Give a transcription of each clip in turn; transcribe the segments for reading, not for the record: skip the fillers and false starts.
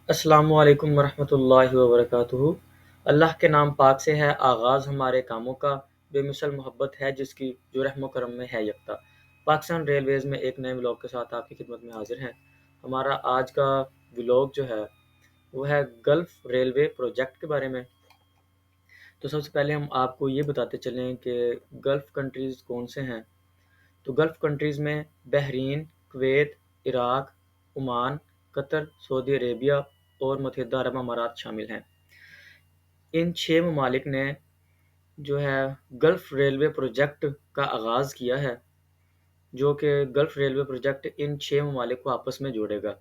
السلام علیکم ورحمۃ اللہ وبرکاتہ۔ اللہ کے نام پاک سے ہے آغاز ہمارے کاموں کا، بے مثل محبت ہے جس کی، جو رحم و کرم میں ہے یکتا۔ پاکستان ریلویز میں ایک نئے ولاگ کے ساتھ آپ کی خدمت میں حاضر ہیں۔ ہمارا آج کا ولاگ جو ہے وہ ہے گلف ریلوے پروجیکٹ کے بارے میں۔ تو سب سے پہلے ہم آپ کو یہ بتاتے چلیں کہ گلف کنٹریز کون سے ہیں۔ تو گلف کنٹریز میں بحرین، کویت، عراق، عمان، قطر، سعودی عربیہ اور متحدہ عرب امارات شامل ہیں۔ ان 6 ممالک نے جو ہے گلف ریلوے پروجیکٹ کا آغاز کیا ہے، جو کہ گلف ریلوے پروجیکٹ ان 6 ممالک کو آپس میں جوڑے گا۔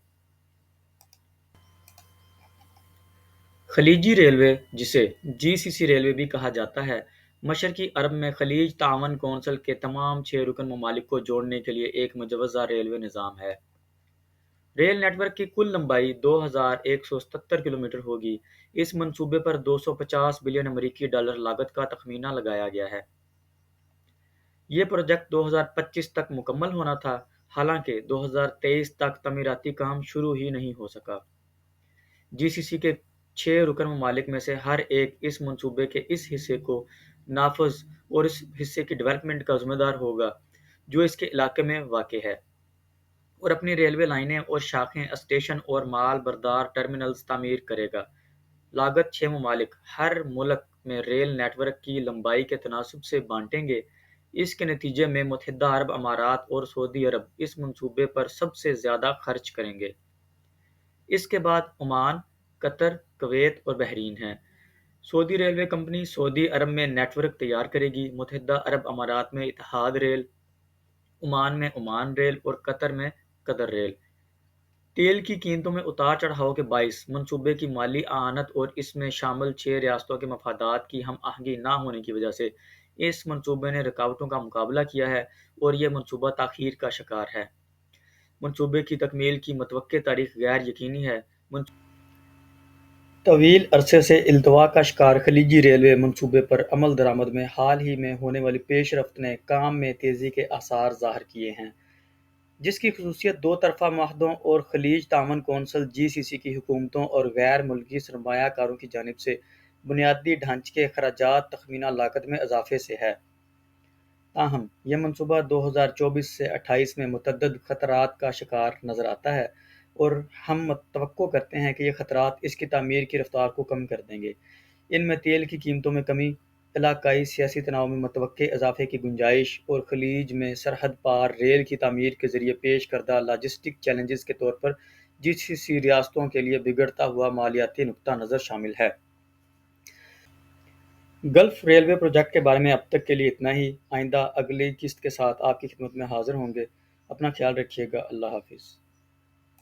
خلیجی ریلوے، جسے GCC ریلوے بھی کہا جاتا ہے، مشرقی عرب میں خلیج تعاون کونسل کے تمام 6 رکن ممالک کو جوڑنے کے لیے ایک مجوزہ ریلوے نظام ہے۔ ریل نیٹ ورک کی کل لمبائی 2177 کلومیٹر ہوگی۔ اس منصوبے پر 250 بلین امریکی ڈالر لاگت کا تخمینہ لگایا گیا ہے۔ یہ پروجیکٹ 2025 تک مکمل ہونا تھا، حالانکہ 2023 تک تعمیراتی کام شروع ہی نہیں ہو سکا۔ GCC کے 6 رکن ممالک میں سے ہر ایک اس منصوبے کے اس حصے کو نافذ اور اس حصے کی ڈیولپمنٹ کا ذمہ دار ہوگا جو اس کے علاقے میں واقع ہے، اور اپنی ریلوے لائنیں اور شاخیں، اسٹیشن اور مال بردار ٹرمینلز تعمیر کرے گا۔ لاگت 6 ممالک ہر ملک میں ریل نیٹ ورک کی لمبائی کے تناسب سے بانٹیں گے۔ اس کے نتیجے میں متحدہ عرب امارات اور سعودی عرب اس منصوبے پر سب سے زیادہ خرچ کریں گے۔ اس کے بعد عمان، قطر، کویت اور بحرین ہیں۔ سعودی ریلوے کمپنی سعودی عرب میں نیٹ ورک تیار کرے گی، متحدہ عرب امارات میں اتحاد ریل، عمان میں عمان ریل اور قطر میں قطر ریل۔ تیل کی قیمتوں میں اتار چڑھاؤ کے باعث منصوبے کی مالی اعانت اور اس میں شامل 6 ریاستوں کے مفادات کی ہم آہنگی نہ ہونے کی وجہ سے اس منصوبے نے رکاوٹوں کا مقابلہ کیا ہے اور یہ منصوبہ تاخیر کا شکار ہے۔ منصوبے کی تکمیل کی متوقع تاریخ غیر یقینی ہے۔ طویل عرصے سے التوا کا شکار خلیجی ریلوے منصوبے پر عمل درآمد میں حال ہی میں ہونے والی پیش رفت نے کام میں تیزی کے آثار ظاہر کیے ہیں، جس کی خصوصیت دو طرفہ معاہدوں اور خلیج تعاون کونسل GCC کی حکومتوں اور غیر ملکی سرمایہ کاروں کی جانب سے بنیادی ڈھانچے کے اخراجات تخمینہ لاگت میں اضافے سے ہے۔ تاہم یہ منصوبہ 2024 سے 28 میں متعدد خطرات کا شکار نظر آتا ہے، اور ہم توقع کرتے ہیں کہ یہ خطرات اس کی تعمیر کی رفتار کو کم کر دیں گے۔ ان میں تیل کی قیمتوں میں کمی، علاقائی سیاسی تناؤ میں متوقع اضافے کی گنجائش، اور خلیج میں سرحد پار ریل کی تعمیر کے ذریعے پیش کردہ لاجسٹک چیلنجز کے طور پر GCC ریاستوں کے لیے بگڑتا ہوا مالیاتی نقطہ نظر شامل ہے۔ گلف ریلوے پروجیکٹ کے بارے میں اب تک کے لیے اتنا ہی۔ آئندہ اگلی قسط کے ساتھ آپ کی خدمت میں حاضر ہوں گے۔ اپنا خیال رکھیے گا۔ اللہ حافظ۔